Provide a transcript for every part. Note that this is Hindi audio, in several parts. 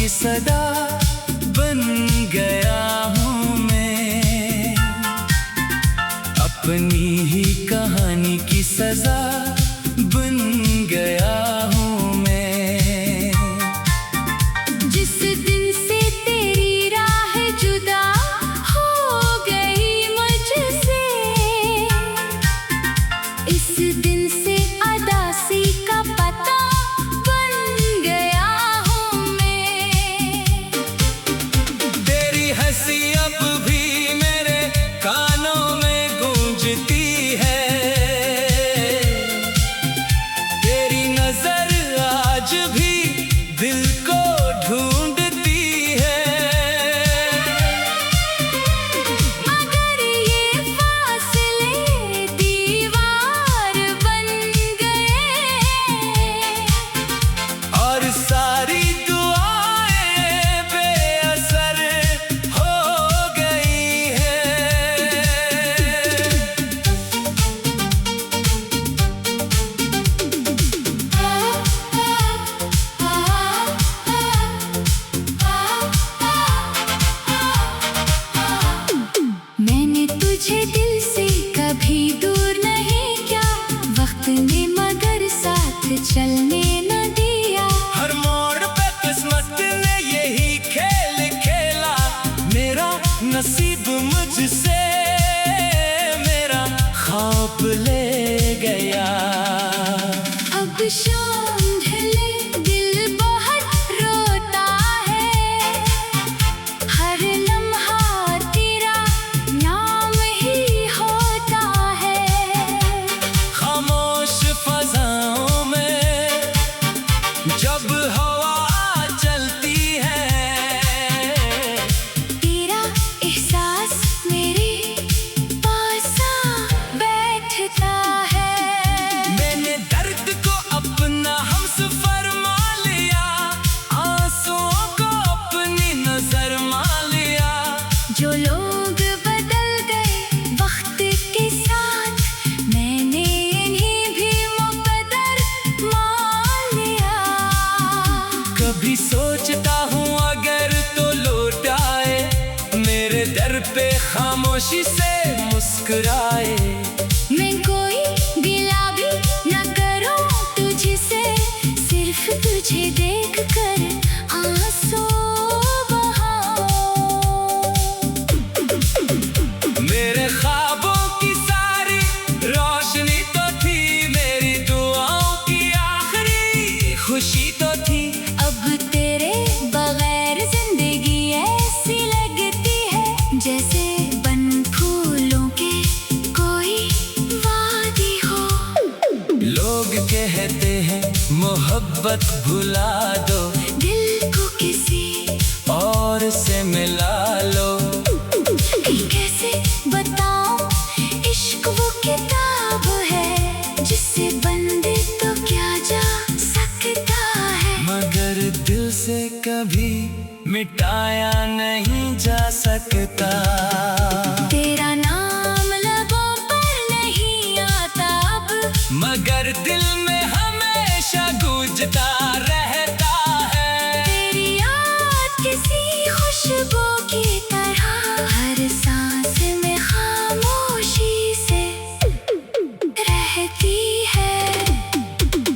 की सदा बन गया हूँ मैं, अपनी ही कहानी की सजा बन गया हूँ मैं। जिस दिन से तेरी राह जुदा हो गई मुझसे, इस दिन से अदासी का पता बन गया हूँ मैं। तेरी हंसी अब भी मेरे कानों में गूंजती है, तेरी नजर आज भी दिल को ढूंढती है। मगर ये फासले दीवार बन गए, और सारी दुआएं बेअसर हो गई है। मैंने तुझे दिल से कभी दूर नहीं किया, वक्त ने मगर साथ चलने न दिया। हर मोड़ पे किस्मत ने यही खेल खेला, मेरा नसीब मुझसे मेरा ख्वाब ले गया। अब शाम ढले दिल बहुत रोता है, हर लम्हा तेरा नाम ही होता है। खामोश फजाओं में जब हवा चलती है, तेरा एहसास मेरे पास आ बैठता है। मैंने दर्द को अपना हमसफर मान लिया, आंसुओं को अपनी नजर मान लिया। जो लोग बदल गए वक्त के साथ, मैंने इन्हें भी मुकद्दर मान लिया। कभी सोचता हूँ अगर तो लौट आए, मेरे दर पे खामोशी से मुस्कुराए। मैं कोई गिला भी न करूं तुझसे, सिर्फ तुझे देख कर आंसू बहाऊं। मेरे ख्वाबों की सारी रोशनी तो थी, मेरी दुआओं की आखिरी खुशी तो थी। अब तेरे बगैर जिंदगी ऐसी लगती है, जैसे बन फूलों के कोई वादी हो। लोग कहते हैं मोहब्बत भुला दो, दिल को किसी और से मिला लो। कैसे बताऊं, इश्क वो किताब है जिससे बंदे तो क्या जा सकता है। मगर दिल से कभी मिटाया नहीं जा सकता। तेरा नाम लबों पर नहीं आता अब, मगर दिल में हमेशा गूंजता रहता है। तेरी याद किसी खुशबू की तरह हर सांस में खामोशी से रहती है।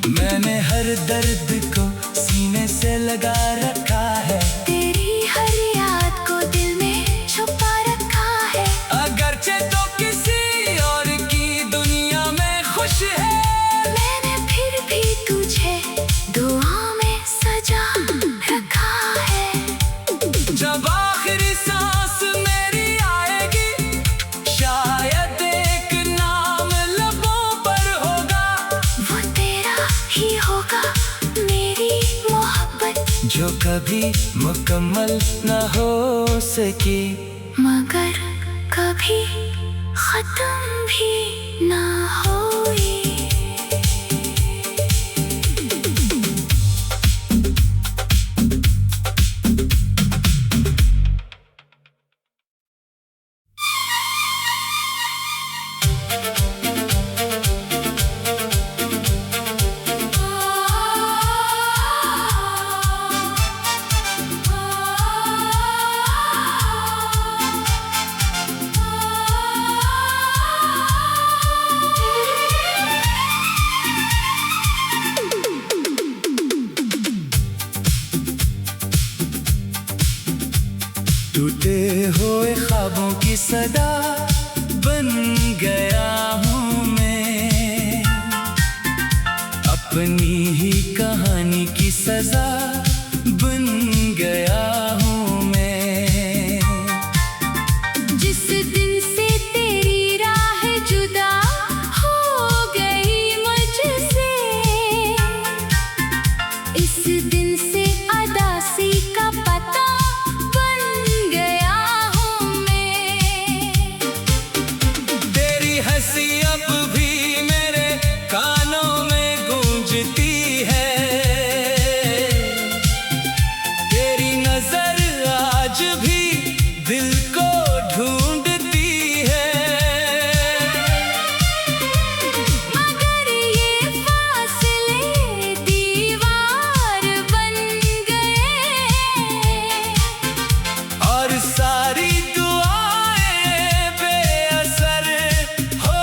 मैंने हर दर्द को सीने से लगा रखा है, तेरी हर याद को दिल में छुपा रखा है। अगरचे तो किसी और की दुनिया में खुश है, मैंने फिर भी तुझे दुआ में सजा रखा है। जब आखिरी सांस मेरी आएगी, शायद एक नाम लबों पर होगा। वो तेरा ही होगा, मेरी मोहब्बत जो कभी मुकम्मल न हो सकी, मगर कभी खत्म भी ना होई। टूटे हुए ख्वाबों की सदा बन गया हूँ मैं, अपनी ही कहानी की सजा बन गया हूँ मैं। जिस दिन से तेरी राह जुदा हो गई मुझसे, इस दिन से अदासी का पता बन गया हूँ मैं। तेरी हंसी अब भी मेरे कानों में गूंजती है, तेरी नजर आज भी दिल को ढूंढती है। मगर ये फासले दीवार बन गए, और सारी दुआएं बेअसर हो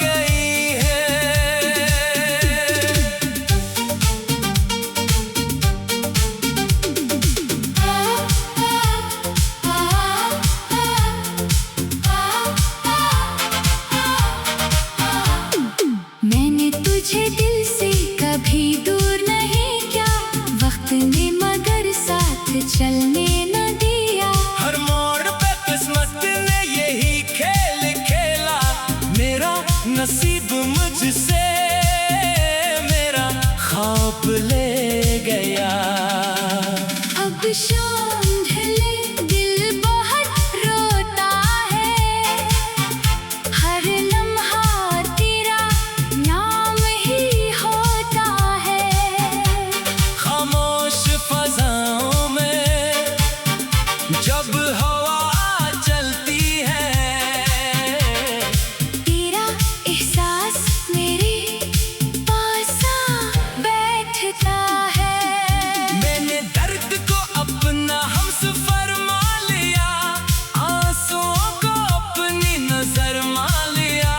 गई है। मैंने तुझे दिल से कभी दूर नहीं किया, वक्त ने मगर साथ चलने न दिया। हर मोड़ पे किस्मत ने यही खेल खेला, मेरा नसीब मुझसे मेरा ख्वाब ले गया। अब शाम ढले दिल बहुत रोता है, हर लम्हा तेरा नाम ही होता है। खामोश फजाओं में जब हवा चलती है, तेरा एहसास मेरे पास आ बैठता है। मैंने दर्द को अपना हमसफर मान लिया, आंसुओं को अपनी नजर मान लिया।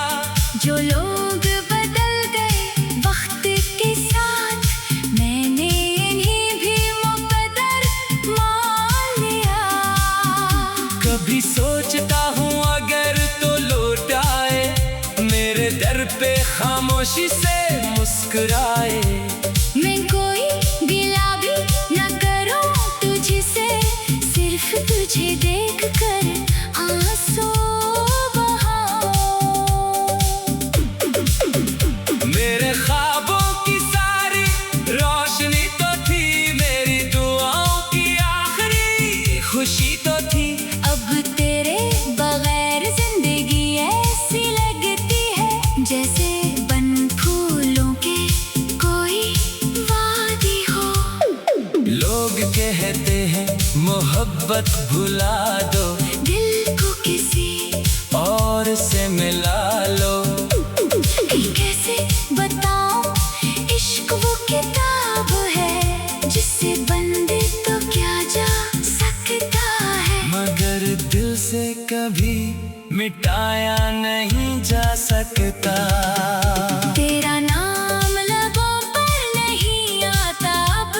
जो लोग बदल गए वक्त के साथ, मैंने इन्हें भी मुकद्दर मान लिया। कभी सोचता हूँ अगर तो लौट आए, मेरे दर पे खामोशी से मुस्कुराए। मैं कोई गिला भी न करूं तुझसे, सिर्फ तुझे देख कर आंसू बहाऊं। मेरे ख्वाबों की सारी रोशनी तो थी, मेरी दुआओं की आखिरी खुशी तो थी। अब तेरे बगैर जिंदगी ऐसी लगती है, जैसे बन फूलों के कोई वादी हो। लोग कहते हैं मोहब्बत भुला दो, दिल को किसी और से मिला लो। कैसे बताऊं, इश्क वो किताब है जिससे बंदे तो क्या जा सकता है, मगर दिल से कभी मिटाया नहीं जा सकता। तेरा नाम लबों पर नहीं आता अब,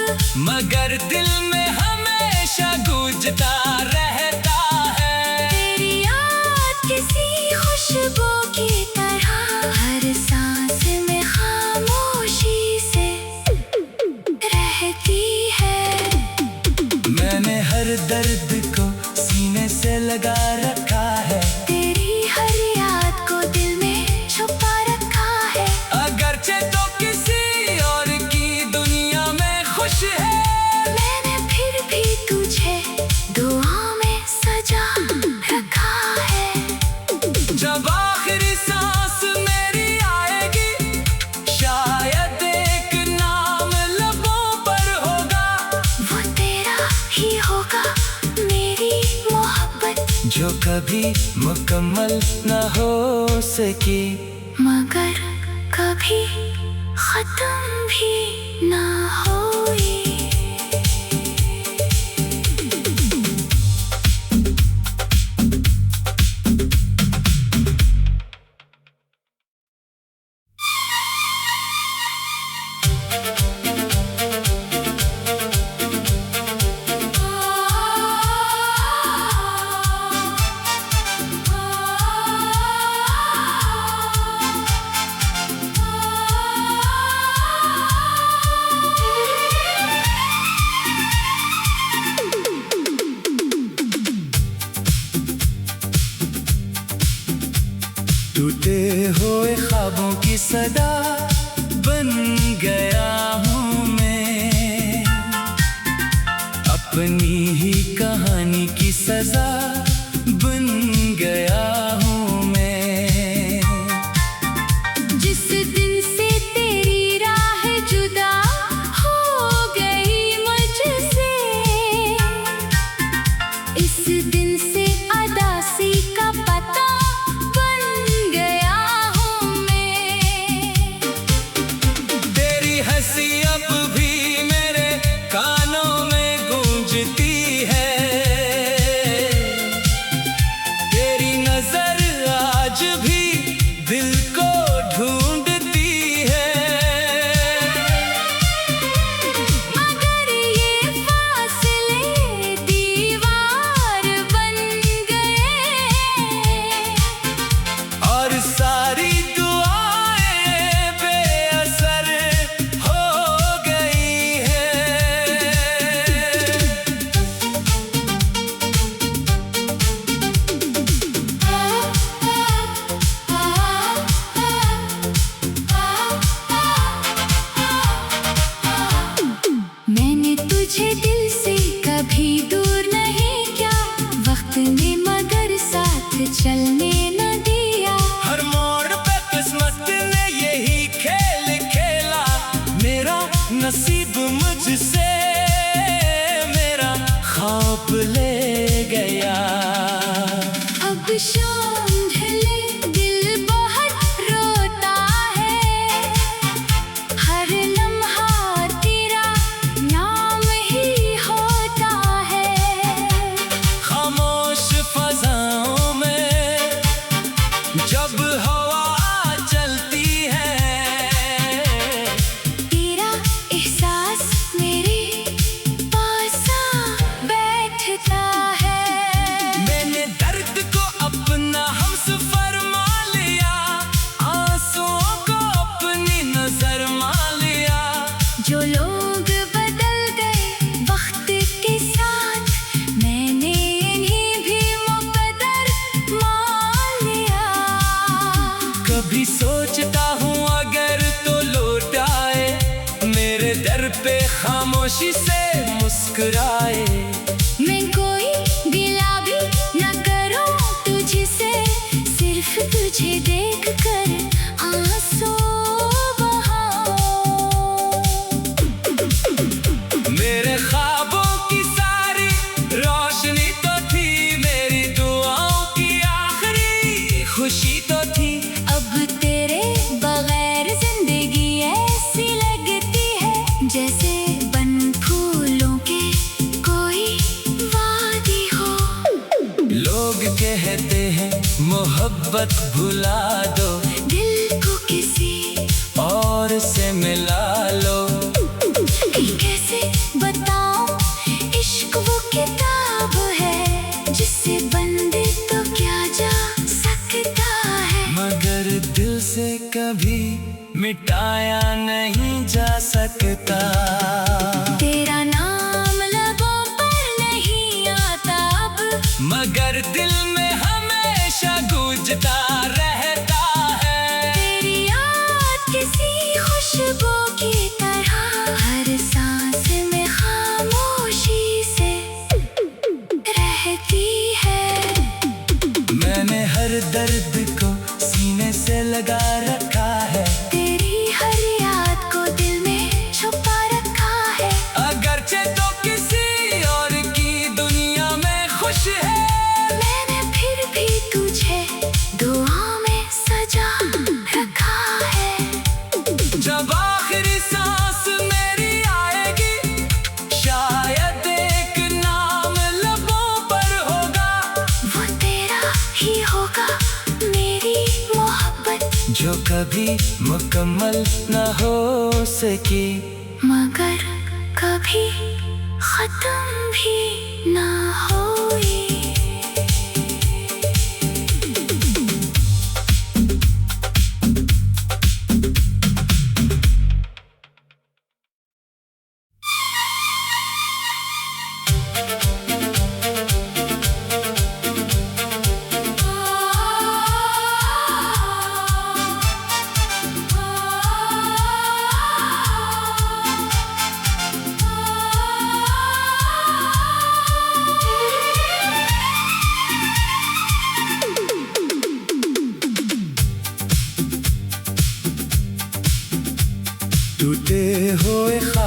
मगर दिल में हमेशा गूंजता रहता है। तेरी याद किसी खुशबू की तरह हर सांस में खामोशी से रहती है। मैंने हर दर्द को सीने से लगा रखा है, तेरी हर याद को दिल में छुपा रखा है। अगरचे तो किसी और की दुनिया में खुश है, मैंने फिर भी तुझे दुआ में सजा रखा है। जब आखिरी सांस मेरी आएगी, शायद एक नाम लबों पर होगा। वो तेरा ही होगा, मेरी मोहब्बत जो कभी मुकम्मल न हो सकी, मगर कभी खत्म भी ना होई। टूटे हुए ख्वाबों की सदा बन गया हूँ मैं, अपनी ही कहानी की सजा बन गया हूँ मैं। जिस दिन से तेरी राह जुदा हो गई मुझसे, इस दिन से अदासी का पता बन गया हूँ मैं। तेरी हंसी अब भी मेरे कानों में गूंजती है, तेरी नजर आज भी दिल को ढूंढती है। मगर ये फासले दीवार बन गए, और सारी दुआएं बेअसर हो गई है। मैंने तुझे दिल से कभी दूर नहीं किया, वक्त ने मगर साथ चलने न दिया। हर मोड़ पे किस्मत ने यही खेल खेला, मेरा नसीब मुझसे मेरा ख्वाब ले गया। अब शाम ढले दिल बहुत रोता है, हर लम्हा तेरा नाम ही होता है। खामोश फजाओं में जब हवा चलती है, तेरा एहसास मेरे पास आ बैठता है। मैंने दर्द को अपना हमसफर मान लिया, आंसुओं को अपनी नजर मान लिया। जो लोग बदल गए वक्त के साथ, मैंने इन्हें भी मुकद्दर मान लिया। कभी सोचता हूँ अगर तो लौट आए, मेरे दर पे खामोशी से मुस्कुराए। मैं कोई गिला भी न करूं तुझसे, सिर्फ तुझे देख कर आंसू बहाऊं। मेरे ख्वाबों की सारी रोशनी तो थी, मेरी दुआओं की आखिरी खुशी तो थी। अब तेरे बगैर जिंदगी ऐसी लगती है, जैसे बन फूलों के कोई वादी हो। लोग कहते हैं मोहब्बत भुला दो, दिल को किसी और से मिला लो। कैसे बताऊं, इश्क वो किताब है जिससे बंदे तो क्या जा सकता है। मगर दिल से कभी मिटाया नहीं जा सकता। तेरा नाम लबों पर नहीं आता अब, मगर दिल में हमेशा गूंजता रहता है। तेरी याद किसी खुशबू की तरह हर सांस में खामोशी से रहती है। मैंने हर दर्द को सीने से लगा रखा है, तेरी हर याद को दिल में छुपा रखा है। अगरचे तो किसी और की दुनिया में खुश है, मैंने फिर भी तुझे दुआ में सजा रखा है। जब आखिरी सांस मेरी आएगी, शायद एक नाम लबों पर होगा। वो तेरा ही होगा, मेरी मोहब्बत जो कभी मुकम्मल न हो सकी, मगर कभी खत्म भी ना होई।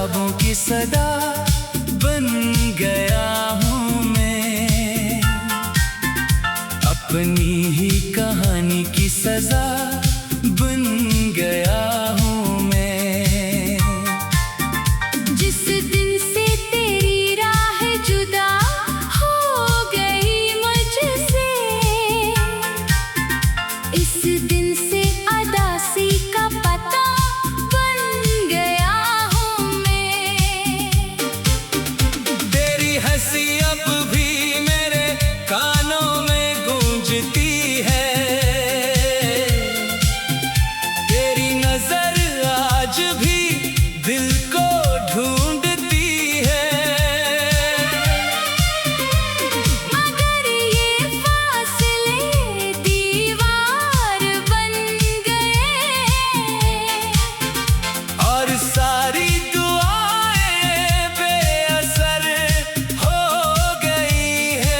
ख्वाबों की सदा बन गया हूँ मैं, अपनी ही कहानी की सजा बन गया हूँ मैं। जिस दिन से तेरी राह जुदा हो गई मुझसे, इस दिन से अदासी का पता बन गया हूँ मैं। तेरी हंसी अब भी मेरे कानों में गूंजती है, तेरी नजर आज भी दिल को ढूंढती है। मगर ये फासले दीवार बन गए, और सारी दुआएं बेअसर हो गई है।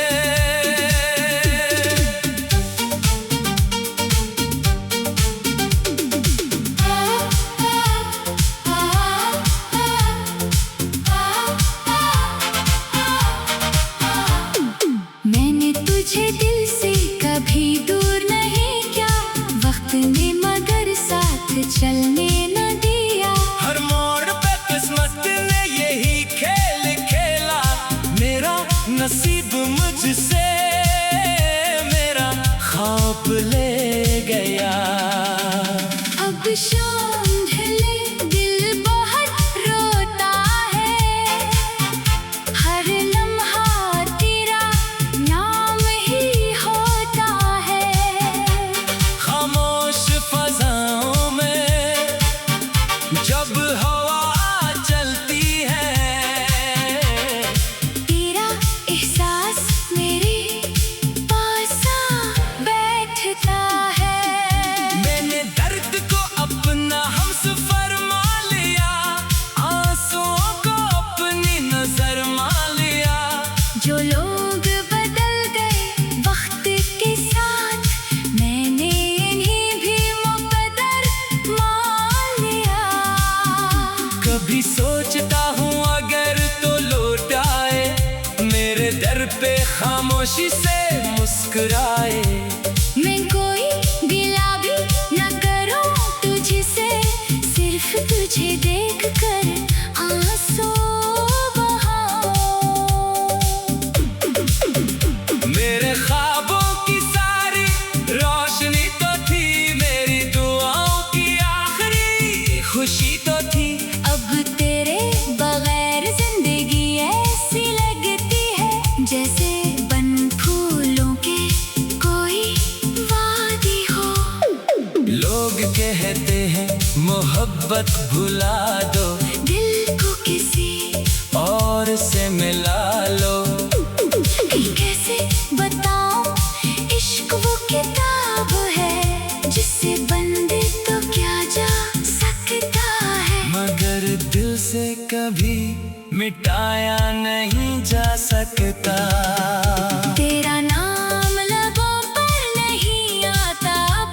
मैंने तुझे दिल से कभी दूर नहीं किया, वक्त ने मगर साथ चलने न दिया। हर मोड़ पे किस्मत ने यही खेल खेला, मेरा नसीब मुझसे मेरा ख्वाब ले गया। अब शाम ढले दिल बहुत रोता है, हर लम्हा तेरा नाम ही होता है। खामोश फजाओं में जब हवा चलती है, तेरा एहसास मेरे पास आ बैठता है। मैंने दर्द को अपना हमसफर मान लिया, आंसुओं को अपनी नजर मान लिया। जो लोग बदल गए वक्त के साथ, मैंने इन्हें भी मुकद्दर मान लिया। कभी सोचता हूँ अगर तो लौट आए, मेरे दर पे खामोशी से मुस्कुराए। मैं कोई गिला भी न करूं तुझसे, सिर्फ तुझे देख कर आंसू बहाऊं। मेरे ख्वाबों की सारी रोशनी तो थी, मेरी दुआओं की आखिरी खुशी तो थी। अब तेरे बगैर जिंदगी ऐसी लगती है, जैसे बन फूलों के कोई वादी हो। लोग कहते हैं मोहब्बत भुला दो, दिल को किसी और से मिला लो। कैसे बताऊं, इश्क वो किताब है जिससे बंदे तो क्या जा सकता है। मगर दिल से कभी मिटाया नहीं जा सकता। तेरा नाम लबों पर नहीं आता अब,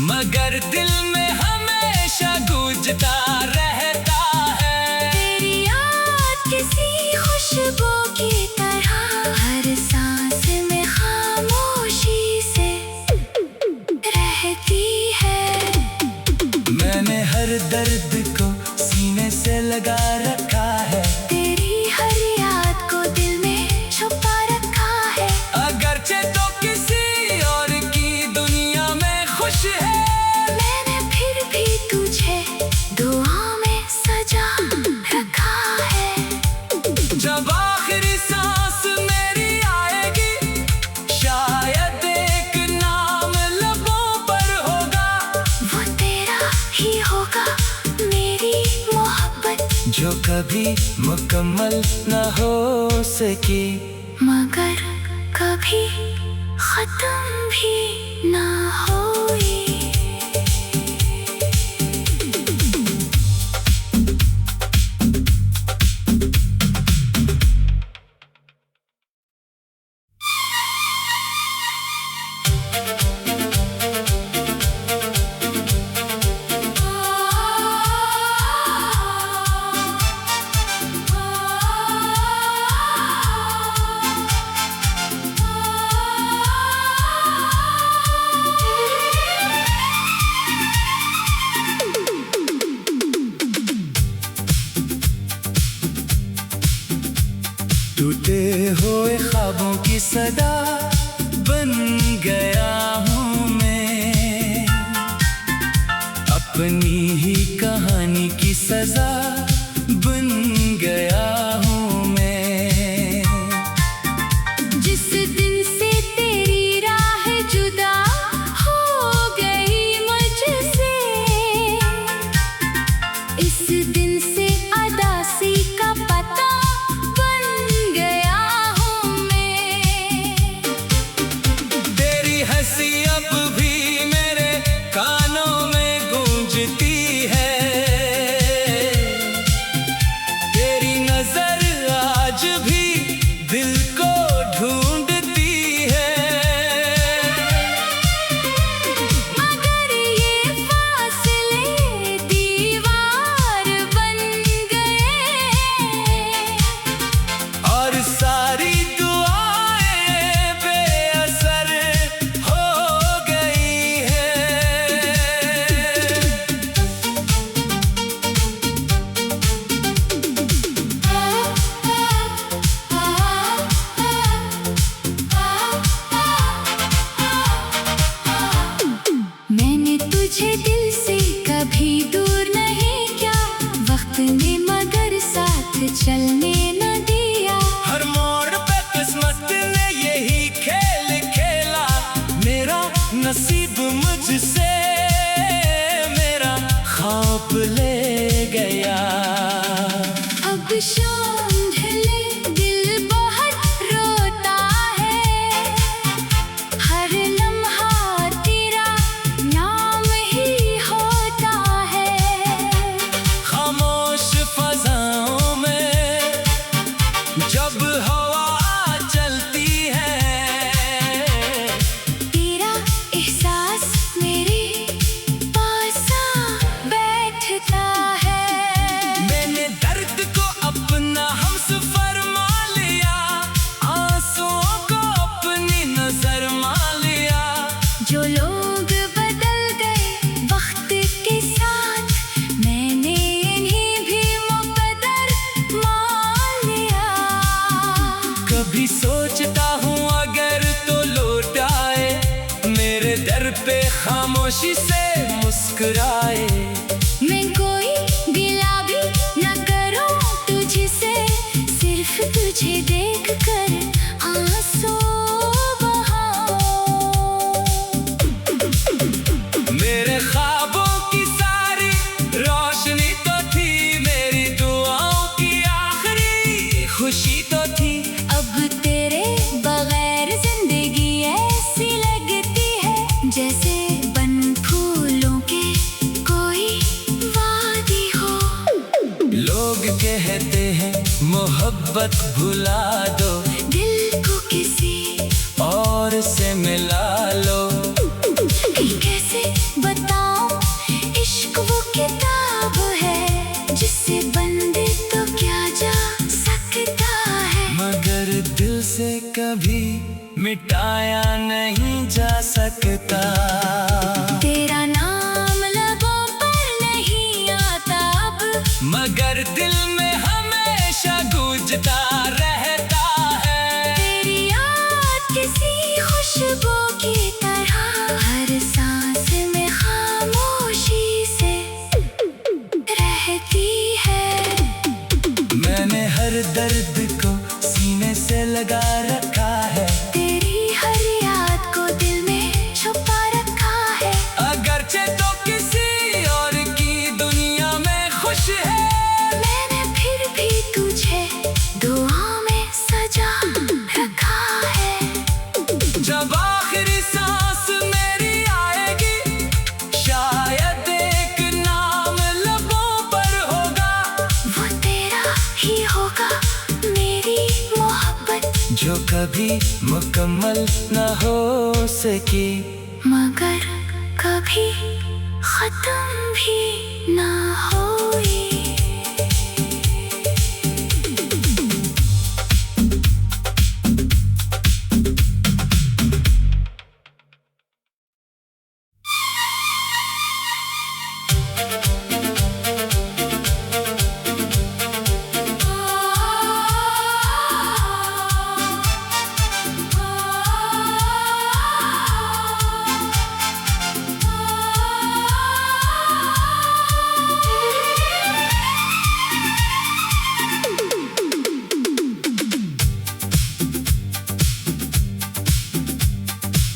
मगर दिल में हमेशा गूंजता रहता है। तेरी याद किसी खुशबू की तरह हर सांस में खामोशी से रहती है। मैंने हर दर्द को सीने से लगा रखा है, तेरी हर याद को दिल में छुपा रखा है। अगरचे तो किसी और की दुनिया में खुश है। मैंने फिर भी तुझे दुआ में सजा रखा है। जब आखिरी सांस मेरी आएगी, शायद एक नाम लबों पर होगा। वो तेरा ही होगा, मेरी मोहब्बत जो कभी मुकम्मल न हो सकी, मगर कभी खत्म भी ना होई। हुए ख्वाबों की सदा बन गया हूँ मैं, अपनी ही कहानी की सजा बन गया हूँ मैं। जिस दिन से तेरी राह जुदा हो गई मुझसे, इस दिन से अदासी का पता बन गया हूँ मैं। तेरी हंसी अब भी मेरे कानों में गूंजती है, तेरी नजर आज भी दिल को ढूंढती है। मगर ये फासले दीवार बन गए, और सारी दुआएं बेअसर हो गई है। मैंने तुझे दिल से कभी दूर नहीं किया, वक्त ने मगर साथ चलने न दिया। हर मोड़ पे किस्मत ने यही खेल खेला, मेरा नसीब मुझसे मेरा ख्वाब ले गया। अब शाम ढले दिल बहुत रोता है, हर लम्हा तेरा नाम ही होता है। खामोश फजाओं में जब हवा चलती है, तेरा एहसास मेरे पास आ बैठता है। मैंने दर्द को अपना हमसफर मान लिया, आंसुओं को अपनी नजर मान लिया। जो लोग बदल गए वक्त के साथ, मैंने इन्हें भी मुकद्दर मान लिया। कभी सोचता हूँ अगर तो लौट आए, मेरे दर पे खामोशी से मुस्कुराए। मैं कोई गिला भी न करूं तुझसे, सिर्फ तुझे देख कर आंसू बहाऊं। मेरे ख्वाबों की सारी रोशनी तो थी, मेरी दुआओं की आखिरी खुशी तो थी। अब तेरे बगैर जिंदगी ऐसी लगती है, जैसे बन फूलों के कोई वादी हो। लोग कहते हैं मोहब्बत भुला दो, दिल को किसी और से मिला लो। कैसे बताऊं, इश्क वो किताब है जिससे बंदे तो क्या जा सकता है। मगर दिल से कभी मिटाया नहीं जा सकता। तेरा नाम लबों पर नहीं आता अब, मगर दिल में हमेशा गूंजता रहता है। तेरी याद किसी खुशबू की तरह हर सांस में खामोशी से रहती है। मैंने हर दर्द को सीने से लगा रखा है, तेरी हर याद को दिल में छुपा रखा है। अगरचे तो किसी और की दुनिया में खुश है, मैंने फिर भी तुझे दुआ में सजा रखा है। जब आखिरी सांस मेरी आएगी, शायद एक नाम लबों पर होगा। वो तेरा ही होगा, मेरी मोहब्बत, जो कभी मुकम्मल न हो सकी, मगर कभी खत्म भी ना होई।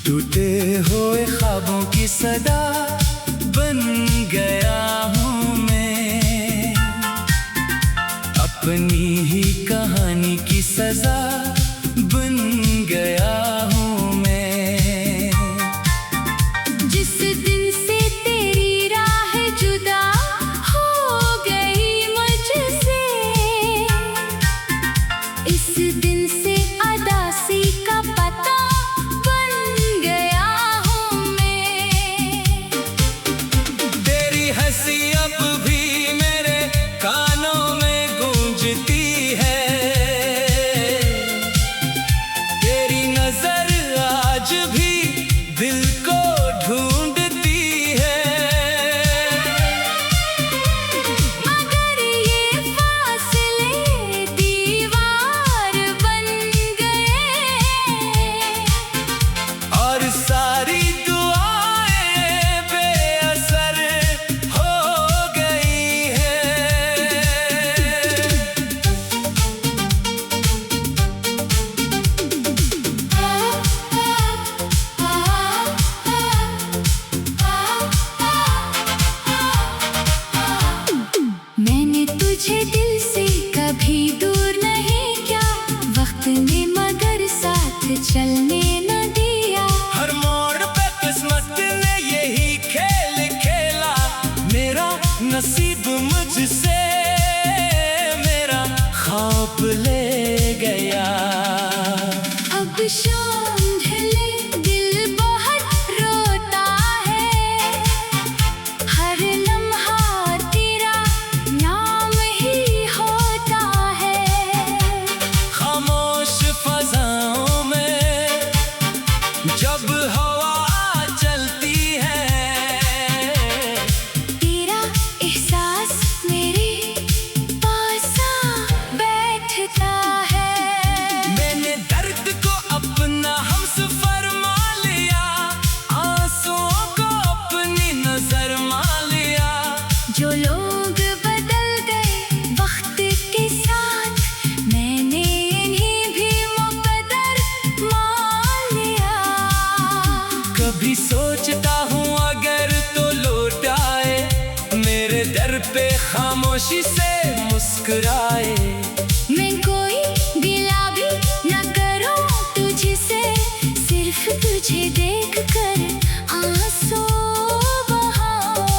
टूटे हुए ख्वाबों की सदा बन गया हूँ मैं, अपनी ही कहानी की सजा बन गया हूँ मैं। जिस दिन से तेरी राह जुदा हो गई मुझसे, इस दिन से अदासी का पता बन गया हूँ मैं। तेरी हंसी अब भी मेरे कानों में गूंजती है, तेरी नजर आज भी दिल को ढूंढती है। मगर ये फासले दीवार बन गए, और सारी दुआएं बेअसर हो गई है। मैंने तुझे दिल से कभी दूर नहीं किया, वक्त ने मगर साथ चलने न दिया। हर मोड़ पे किस्मत ने यही खेल खेला, मेरा नसीब मुझसे मेरा ख्वाब ले गया। अब शाम ढले दिल बहुत रोता है, हर लम्हा तेरा नाम ही होता है। खामोश फजाओं में जब हवा चलती है, तेरा एहसास मेरे पास आ बैठता है। मैंने दर्द को अपना हमसफर मान लिया, आंसुओं को अपनी नजर मान लिया। जो लोग बदल गए वक्त के साथ, मैंने इन्हें भी मुकद्दर मान लिया। कभी सोचता हूँ अगर तो लौट आए, मेरे दर पे खामोशी से मुस्कुराए। मैं कोई गिला भी न करूं तुझसे, सिर्फ तुझे देख कर आंसू बहाऊं।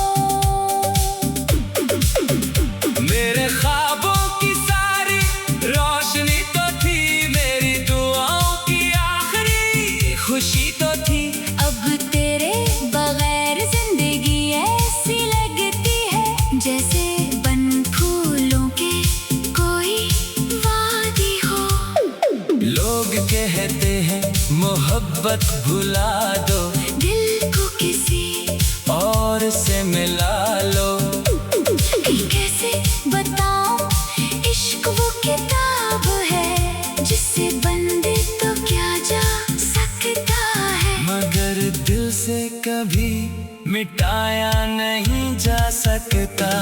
मेरे ख्वाबों की सारी रोशनी तो थी, मेरी दुआओं की आखिरी खुशी तो थी। अब तेरे बगैर जिंदगी ऐसी लगती है, जैसे बन फूलों के कोई वादी हो। लोग कहते हैं मोहब्बत भुला दो, दिल को किसी और से मिला लो। कि कैसे बताऊं, इश्क वो किताब है जिससे बंदे तो क्या जा सकता है, मगर दिल से कभी मिटाया नहीं जा सकता।